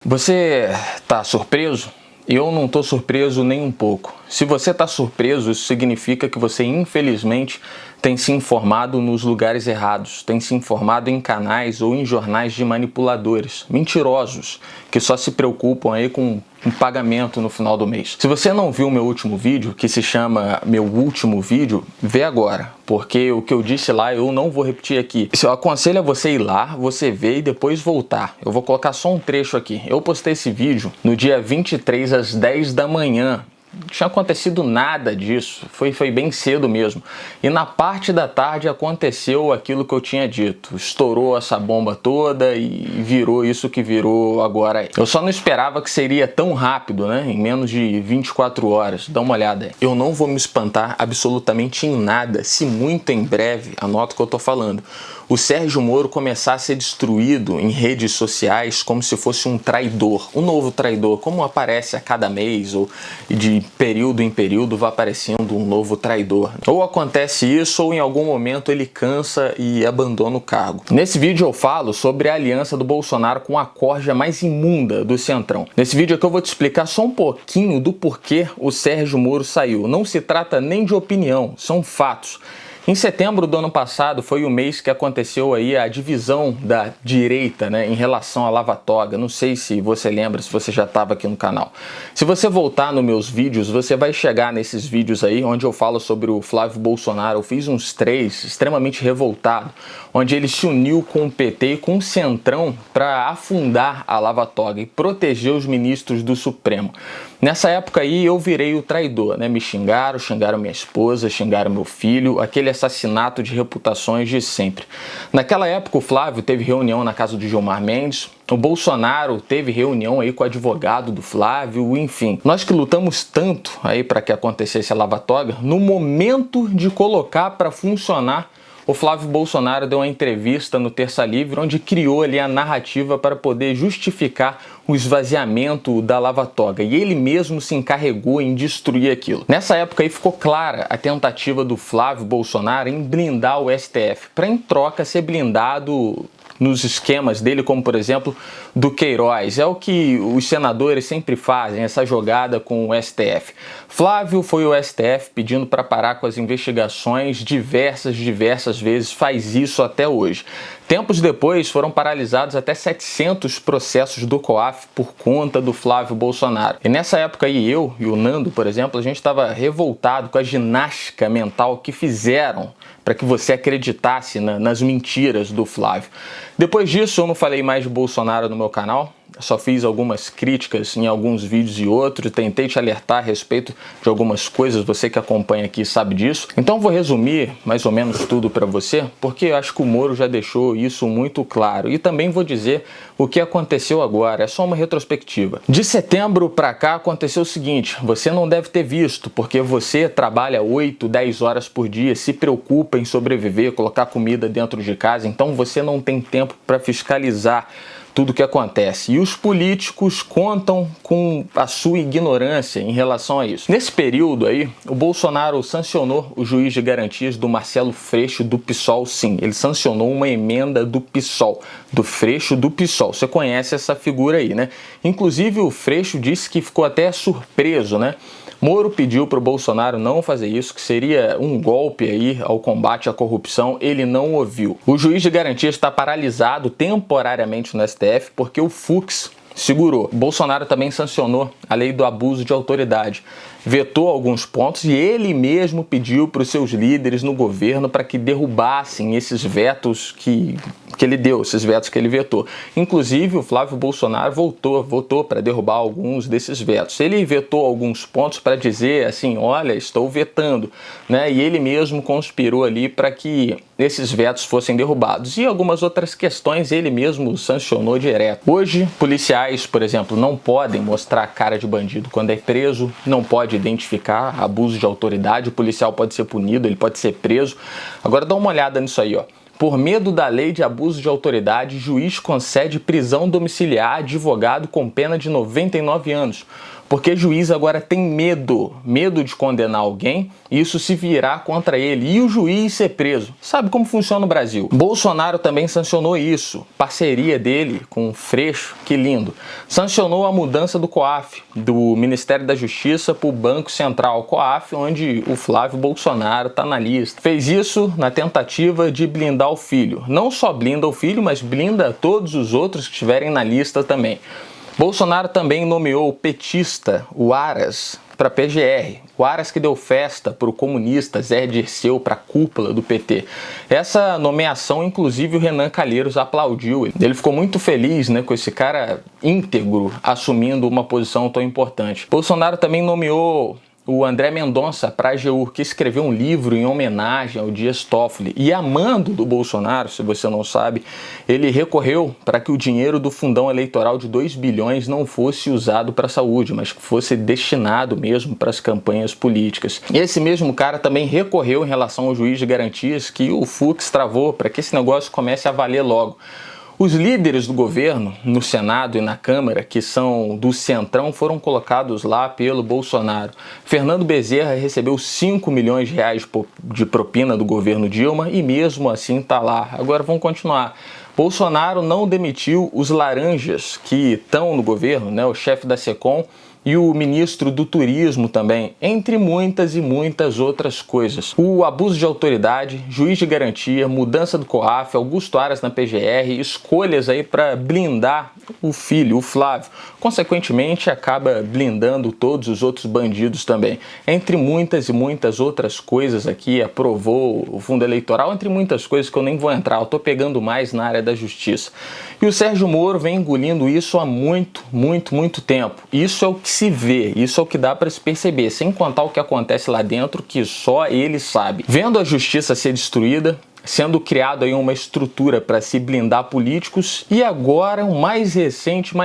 Você está surpreso? Eu não estou surpreso nem um pouco. Se você está surpreso, isso significa que você, infelizmente, tem se informado nos lugares errados, tem se informado em canais ou em jornais de manipuladores, mentirosos, que só se preocupam aí com um pagamento no final do mês. Se você não viu meu último vídeo, que se chama Meu Último Vídeo, vê agora, porque o que eu disse lá eu não vou repetir aqui. Eu aconselho a você ir lá, você ver e depois voltar. Eu vou colocar só um trecho aqui. Eu postei esse vídeo no dia 23 às 10 da manhã. Não tinha acontecido nada disso, foi bem cedo mesmo. E na parte da tarde aconteceu aquilo que eu tinha dito. Estourou essa bomba toda e virou isso que virou agora. Eu só não esperava que seria tão rápido, né? Em menos de 24 horas. Dá uma olhada aí. Eu não vou me espantar absolutamente em nada se muito em breve, anota o que eu tô falando, o Sérgio Moro começar a ser destruído em redes sociais como se fosse um traidor, um novo traidor, como aparece a cada mês ou de período em período vai aparecendo um novo traidor. Ou acontece isso ou em algum momento ele cansa e abandona o cargo. Nesse vídeo eu falo sobre a aliança do Bolsonaro com a corja mais imunda do Centrão. Nesse vídeo aqui eu vou te explicar só um pouquinho do porquê o Sérgio Moro saiu. Não se trata nem de opinião, são fatos. Em setembro do ano passado foi o mês que aconteceu aí a divisão da direita, né, em relação à Lava Toga. Não sei se você lembra, se você já estava aqui no canal. Se você voltar nos meus vídeos, você vai chegar nesses vídeos aí onde eu falo sobre o Flávio Bolsonaro. Eu fiz uns 3, extremamente revoltado, onde ele se uniu com o PT e com o Centrão para afundar a Lava Toga e proteger os ministros do Supremo. Nessa época aí eu virei o traidor, né? Me xingaram minha esposa, xingaram meu filho, aquele assassinato de reputações de sempre. Naquela época o Flávio teve reunião na casa de Gilmar Mendes, o Bolsonaro teve reunião aí com o advogado do Flávio, enfim. Nós que lutamos tanto aí para que acontecesse a Lava Toga, no momento de colocar para funcionar, o Flávio Bolsonaro deu uma entrevista no Terça Livre onde criou ali a narrativa para poder justificar o esvaziamento da Lava Toga e ele mesmo se encarregou em destruir aquilo. Nessa época aí ficou clara a tentativa do Flávio Bolsonaro em blindar o STF, para em troca ser blindado nos esquemas dele, como por exemplo do Queiroz. É o que os senadores sempre fazem, essa jogada com o STF. Flávio foi ao STF pedindo para parar com as investigações diversas vezes, faz isso até hoje. Tempos depois foram paralisados até 700 processos do COAF por conta do Flávio Bolsonaro. E nessa época aí eu e o Nando, por exemplo, a gente estava revoltado com a ginástica mental que fizeram para que você acreditasse nas mentiras do Flávio. Depois disso eu não falei mais de Bolsonaro no meu canal, só fiz algumas críticas em alguns vídeos e outros, tentei te alertar a respeito de algumas coisas, você que acompanha aqui sabe disso. Então vou resumir mais ou menos tudo para você, porque eu acho que o Moro já deixou isso muito claro. E também vou dizer o que aconteceu agora, é só uma retrospectiva. De setembro para cá aconteceu o seguinte, você não deve ter visto, porque você trabalha 8, 10 horas por dia, se preocupa em sobreviver, colocar comida dentro de casa, então você não tem tempo para fiscalizar tudo que acontece. E os políticos contam com a sua ignorância em relação a isso. Nesse período aí, o Bolsonaro sancionou o juiz de garantias do Marcelo Freixo do PSOL, sim. Ele sancionou uma emenda do PSOL, do Freixo do PSOL. Você conhece essa figura aí, né? Inclusive o Freixo disse que ficou até surpreso, né? Moro pediu para o Bolsonaro não fazer isso, que seria um golpe aí ao combate à corrupção, ele não ouviu. O juiz de garantias está paralisado temporariamente no STF porque o Fux segurou. Bolsonaro também sancionou a lei do abuso de autoridade, vetou alguns pontos e ele mesmo pediu para os seus líderes no governo para que derrubassem esses vetos que ele deu, esses vetos que ele vetou. Inclusive o Flávio Bolsonaro votou para derrubar alguns desses vetos. Ele vetou alguns pontos para dizer assim, olha, estou vetando, né? E ele mesmo conspirou ali para que esses vetos fossem derrubados. E algumas outras questões ele mesmo sancionou direto. Hoje, policiais, por exemplo, não podem mostrar a cara de bandido quando é preso, não pode identificar abuso de autoridade, o policial pode ser punido, ele pode ser preso. Agora dá uma olhada nisso aí, ó. Por medo da lei de abuso de autoridade, juiz concede prisão domiciliar a advogado com pena de 99 anos. porque juiz agora tem medo de condenar alguém e isso se virar contra ele e o juiz ser preso. Sabe como funciona no Brasil? Bolsonaro também sancionou isso, parceria dele com o Freixo, que lindo. Sancionou a mudança do COAF, do Ministério da Justiça para o Banco Central, COAF, onde o Flávio Bolsonaro está na lista. Fez isso na tentativa de blindar o filho. Não só blinda o filho, mas blinda todos os outros que estiverem na lista também. Bolsonaro também nomeou o petista, o Aras, para PGR. O Aras que deu festa para o comunista Zé Dirceu, para a cúpula do PT. Essa nomeação, inclusive, o Renan Calheiros aplaudiu. Ele ficou muito feliz, né, com esse cara íntegro assumindo uma posição tão importante. Bolsonaro também nomeou o André Mendonça para a AGU, que escreveu um livro em homenagem ao Dias Toffoli. E amando do Bolsonaro, se você não sabe, ele recorreu para que o dinheiro do fundão eleitoral de 2 bilhões não fosse usado para a saúde, mas que fosse destinado mesmo para as campanhas políticas. E esse mesmo cara também recorreu em relação ao juiz de garantias que o Fux travou para que esse negócio comece a valer logo. Os líderes do governo, no Senado e na Câmara, que são do Centrão, foram colocados lá pelo Bolsonaro. Fernando Bezerra recebeu 5 milhões de reais de propina do governo Dilma e mesmo assim está lá. Agora vamos continuar. Bolsonaro não demitiu os laranjas que estão no governo, né, o chefe da SECOM e o ministro do Turismo também, entre muitas e muitas outras coisas. O abuso de autoridade, juiz de garantia, mudança do COAF, Augusto Aras na PGR, escolhas aí para blindar o filho, o Flávio. Consequentemente, acaba blindando todos os outros bandidos também. Entre muitas e muitas outras coisas aqui, aprovou o fundo eleitoral, entre muitas coisas que eu nem vou entrar, eu tô pegando mais na área da justiça. E o Sérgio Moro vem engolindo isso há muito tempo. Isso é o que se vê, isso é o que dá para se perceber, sem contar o que acontece lá dentro, que só ele sabe. Vendo a justiça ser destruída, sendo criado aí uma estrutura para se blindar políticos, e agora, o mais recente,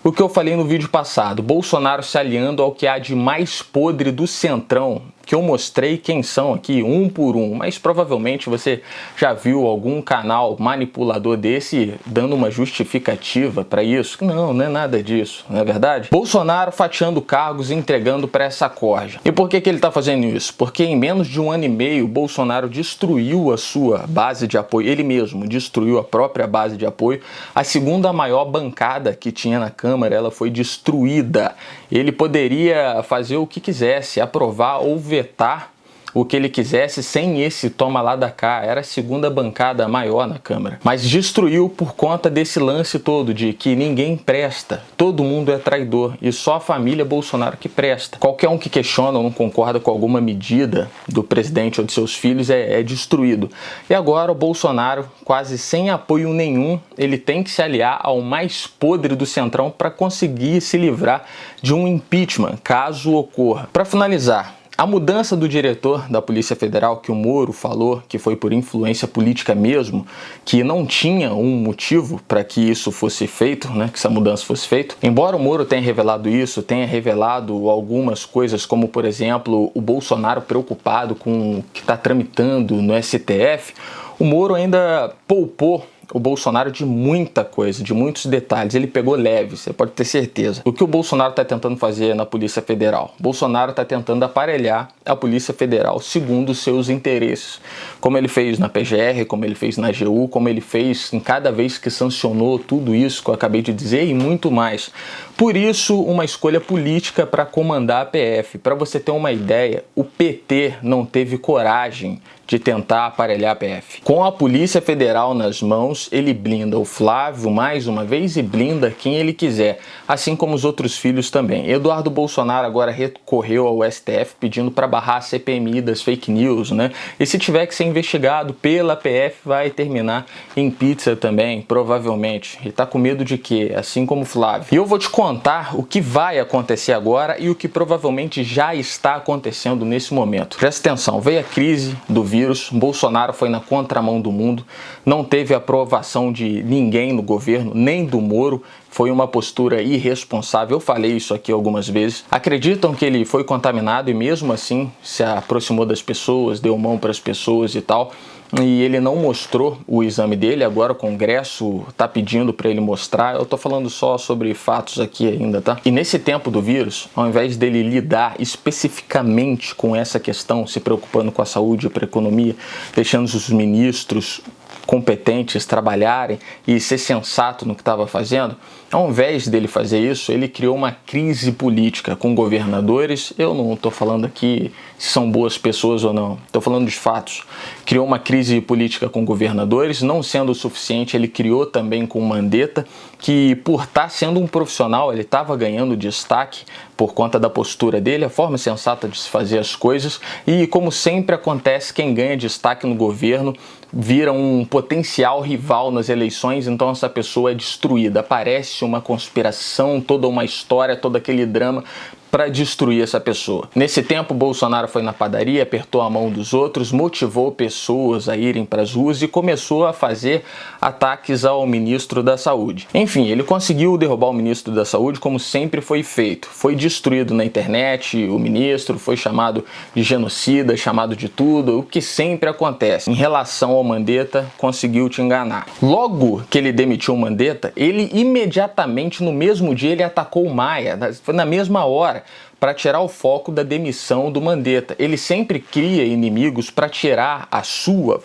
o que eu falei no vídeo passado, Bolsonaro se aliando ao que há de mais podre do Centrão, que eu mostrei quem são aqui, um por um, mas provavelmente você já viu algum canal manipulador desse dando uma justificativa para isso. Não é nada disso, não é verdade? Bolsonaro fatiando cargos e entregando para essa corja. E por que ele está fazendo isso? Porque em menos de 1 ano e meio, Bolsonaro destruiu a sua base de apoio, ele mesmo destruiu a própria base de apoio. A segunda maior bancada que tinha na Câmara, ela foi destruída. Ele poderia fazer o que quisesse, aprovar ou vetar o que ele quisesse sem esse toma lá da cá, era a segunda bancada maior na Câmara. Mas destruiu por conta desse lance todo de que ninguém presta, todo mundo é traidor e só a família Bolsonaro que presta. Qualquer um que questiona ou não concorda com alguma medida do presidente ou de seus filhos é destruído. E agora o Bolsonaro, quase sem apoio nenhum, ele tem que se aliar ao mais podre do Centrão para conseguir se livrar de um impeachment, caso ocorra. Para finalizar, a mudança do diretor da Polícia Federal, que o Moro falou que foi por influência política mesmo, que não tinha um motivo para que isso fosse feito, né, que essa mudança fosse feita. Embora o Moro tenha revelado isso, tenha revelado algumas coisas, como por exemplo, o Bolsonaro preocupado com o que está tramitando no STF, o Moro ainda poupou o Bolsonaro de muita coisa, de muitos detalhes. Ele pegou leve, você pode ter certeza. O que o Bolsonaro está tentando fazer na Polícia Federal? O Bolsonaro está tentando aparelhar a Polícia Federal segundo os seus interesses. Como ele fez na PGR, como ele fez na AGU, como ele fez em cada vez que sancionou tudo isso que eu acabei de dizer e muito mais. Por isso, uma escolha política para comandar a PF. Para você ter uma ideia, o PT não teve coragem de tentar aparelhar a PF. Com a Polícia Federal nas mãos, ele blinda o Flávio mais uma vez e blinda quem ele quiser, assim como os outros filhos também. Eduardo Bolsonaro agora recorreu ao STF pedindo para barrar a CPMI das fake news, né? E se tiver que ser investigado pela PF, vai terminar em pizza também, provavelmente. Ele tá com medo de quê? Assim como o Flávio. E eu vou te contar o que vai acontecer agora e o que provavelmente já está acontecendo nesse momento. Presta atenção, veio a crise do vírus, Bolsonaro foi na contramão do mundo, não teve aprovação de ninguém no governo, nem do Moro, foi uma postura irresponsável, eu falei isso aqui algumas vezes. Acreditam que ele foi contaminado e mesmo assim se aproximou das pessoas, deu mão para as pessoas e tal. e ele não mostrou o exame dele. Agora o Congresso está pedindo para ele mostrar. Eu estou falando só sobre fatos aqui ainda, tá? E nesse tempo do vírus, ao invés dele lidar especificamente com essa questão, se preocupando com a saúde e com a economia, deixando os ministros competentes trabalharem e ser sensato no que estava fazendo, ao invés dele fazer isso, ele criou uma crise política com governadores. Eu não estou falando aqui se são boas pessoas ou não, estou falando de fatos. Criou uma crise política com governadores, não sendo o suficiente, ele criou também com o Mandetta, que por estar sendo um profissional, ele estava ganhando destaque por conta da postura dele, a forma sensata de se fazer as coisas, e como sempre acontece, quem ganha destaque no governo vira um potencial rival nas eleições, então essa pessoa é destruída. Aparece uma conspiração, toda uma história, todo aquele drama para destruir essa pessoa. Nesse tempo, Bolsonaro foi na padaria, apertou a mão dos outros, motivou pessoas a irem para as ruas e começou a fazer ataques ao ministro da Saúde. Enfim, ele conseguiu derrubar o ministro da Saúde como sempre foi feito. Foi destruído na internet, o ministro foi chamado de genocida, chamado de tudo, o que sempre acontece. Em relação ao Mandetta, conseguiu te enganar. Logo que ele demitiu o Mandetta, ele imediatamente, no mesmo dia, ele atacou o Maia, foi na mesma hora, para tirar o foco da demissão do Mandetta. Ele sempre cria inimigos para tirar a sua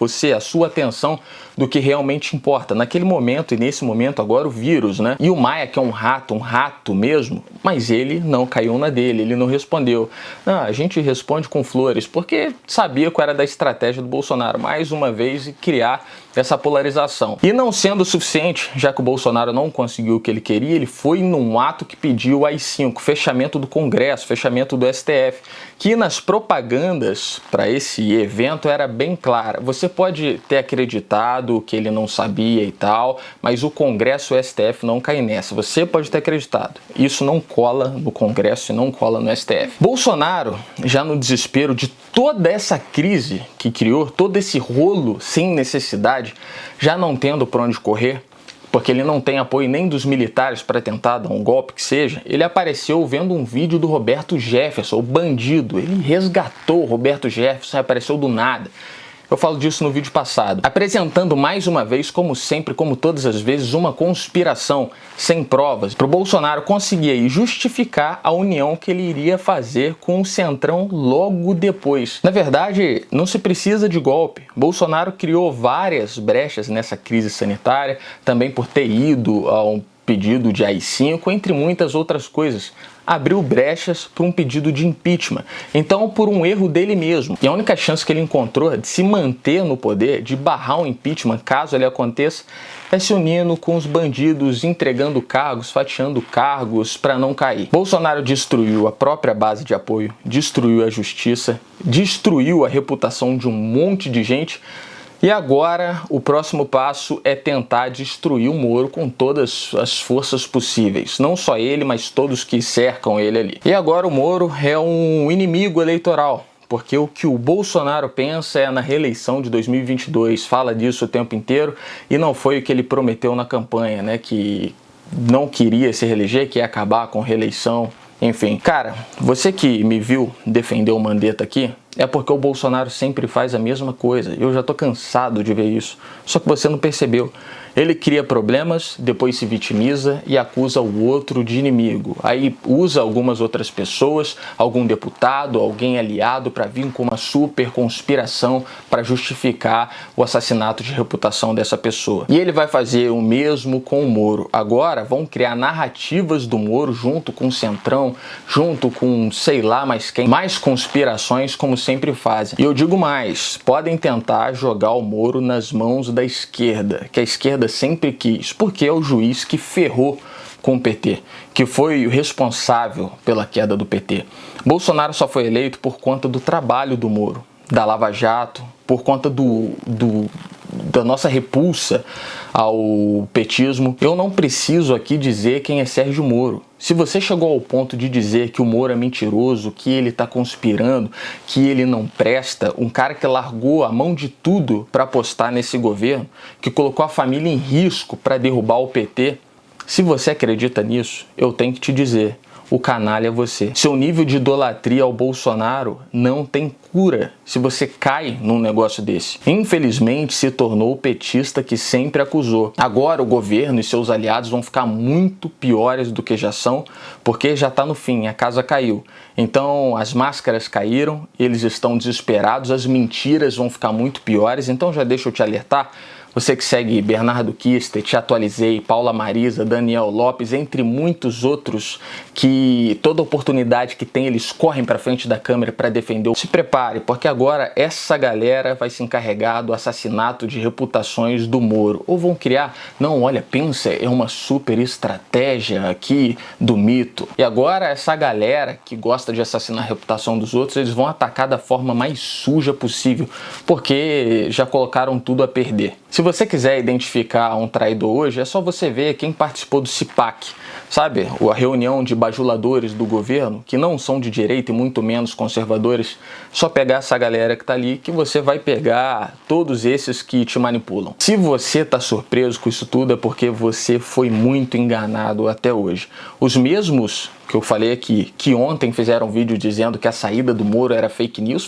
atenção do que realmente importa. Naquele momento e nesse momento agora o vírus, né? E o Maia, que é um rato mesmo, mas ele não caiu na dele, ele não respondeu. Não, a gente responde com flores, porque sabia qual era da estratégia do Bolsonaro, mais uma vez, criar essa polarização. E não sendo o suficiente, já que o Bolsonaro não conseguiu o que ele queria, ele foi num ato que pediu o AI-5, fechamento do Congresso, fechamento do STF, que nas propagandas para esse evento era bem clara. Você pode ter acreditado que ele não sabia e tal, mas o Congresso e o STF não caem nessa. Você pode ter acreditado. Isso não cola no Congresso e não cola no STF. Bolsonaro, já no desespero de toda essa crise que criou, todo esse rolo sem necessidade, já não tendo para onde correr, porque ele não tem apoio nem dos militares para tentar dar um golpe que seja, ele apareceu vendo um vídeo do Roberto Jefferson, o bandido. Ele resgatou o Roberto Jefferson e apareceu do nada. Eu falo disso no vídeo passado, apresentando mais uma vez, como sempre, como todas as vezes, uma conspiração sem provas para o Bolsonaro conseguir aí justificar a união que ele iria fazer com o Centrão logo depois. Na verdade, não se precisa de golpe. Bolsonaro criou várias brechas nessa crise sanitária, também por ter ido a um pedido de AI-5, entre muitas outras coisas. Abriu brechas para um pedido de impeachment. Então, por um erro dele mesmo. E a única chance que ele encontrou de se manter no poder, de barrar um impeachment, caso ele aconteça, é se unindo com os bandidos, entregando cargos, fatiando cargos para não cair. Bolsonaro destruiu a própria base de apoio, destruiu a justiça, destruiu a reputação de um monte de gente. E agora o próximo passo é tentar destruir o Moro com todas as forças possíveis. Não só ele, mas todos que cercam ele ali. E agora o Moro é um inimigo eleitoral, porque o que o Bolsonaro pensa é na reeleição de 2022. Fala disso o tempo inteiro e não foi o que ele prometeu na campanha, né? Que não queria se reeleger, que ia acabar com reeleição. Enfim, cara, você que me viu defender o Mandetta aqui, é porque o Bolsonaro sempre faz a mesma coisa. Eu já tô cansado de ver isso. Só que você não percebeu. Ele cria problemas, depois se vitimiza e acusa o outro de inimigo. Aí usa algumas outras pessoas, algum deputado, alguém aliado para vir com uma super conspiração para justificar o assassinato de reputação dessa pessoa. E ele vai fazer o mesmo com o Moro. Agora vão criar narrativas do Moro junto com o Centrão, junto com sei lá mais quem, mais conspirações como sempre fazem. E eu digo mais, podem tentar jogar o Moro nas mãos da esquerda, que a esquerda sempre quis, porque é o juiz que ferrou com o PT, que foi o responsável pela queda do PT. Bolsonaro só foi eleito por conta do trabalho do Moro, da Lava Jato, por conta da nossa repulsa ao petismo. Eu não preciso aqui dizer quem é Sérgio Moro. Se você chegou ao ponto de dizer que o Moro é mentiroso, que ele está conspirando, que ele não presta, um cara que largou a mão de tudo para apostar nesse governo, que colocou a família em risco para derrubar o PT, se você acredita nisso, eu tenho que te dizer, o canalha é você. Seu nível de idolatria ao Bolsonaro não tem cura se você cai num negócio desse. Infelizmente, se tornou o petista que sempre acusou. Agora o governo e seus aliados vão ficar muito piores do que já são, porque já está no fim, a casa caiu. Então as máscaras caíram, eles estão desesperados, as mentiras vão ficar muito piores. Então já deixa eu te alertar, você que segue Bernardo Kister, Te Atualizei, Paula Marisa, Daniel Lopes, entre muitos outros, que toda oportunidade que tem eles correm para frente da câmera para defender. Se prepare, porque agora essa galera vai se encarregar do assassinato de reputações do Moro. Ou vão criar, não, olha, pensa, é uma super estratégia aqui do mito. E agora essa galera que gosta de assassinar a reputação dos outros, eles vão atacar da forma mais suja possível, porque já colocaram tudo a perder. Se você quiser identificar um traidor hoje, é só você ver quem participou do CIPAC, sabe? A reunião de bajuladores do governo, que não são de direita e muito menos conservadores. Só pegar essa galera que tá ali, que você vai pegar todos esses que te manipulam. Se você tá surpreso com isso tudo, é porque você foi muito enganado até hoje. Os mesmos que eu falei aqui, que ontem fizeram um vídeo dizendo que a saída do Moro era fake news,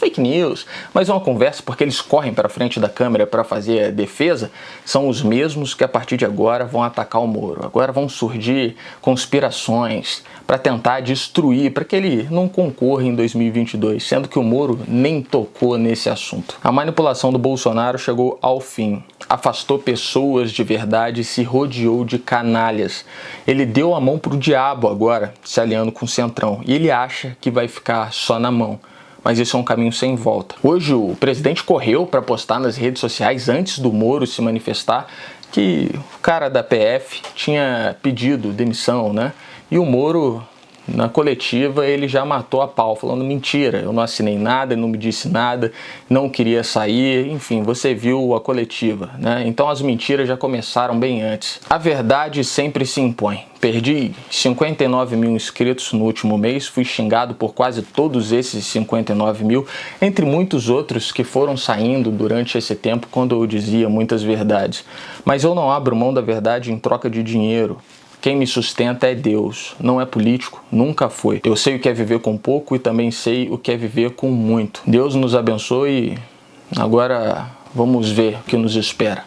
mas é uma conversa porque eles correm para frente da câmera para fazer a defesa, são os mesmos que a partir de agora vão atacar o Moro. Agora vão surgir conspirações para tentar destruir, para que ele não concorra em 2022, sendo que o Moro nem tocou nesse assunto. A manipulação do Bolsonaro chegou ao fim. Afastou pessoas de verdade e se rodeou de canalhas. Ele deu a mão pro diabo agora, se aliando com o Centrão. E ele acha que vai ficar só na mão. Mas isso é um caminho sem volta. Hoje o presidente correu para postar nas redes sociais, antes do Moro se manifestar, que o cara da PF tinha pedido demissão, né? E o Moro, na coletiva, ele já matou a pau, falando mentira, eu não assinei nada, ele não me disse nada, não queria sair, enfim, você viu a coletiva, né? Então as mentiras já começaram bem antes. A verdade sempre se impõe. Perdi 59 mil inscritos no último mês, fui xingado por quase todos esses 59 mil, entre muitos outros que foram saindo durante esse tempo quando eu dizia muitas verdades. Mas eu não abro mão da verdade em troca de dinheiro. Quem me sustenta é Deus, não é político, nunca foi. Eu sei o que é viver com pouco e também sei o que é viver com muito. Deus nos abençoe e agora vamos ver o que nos espera.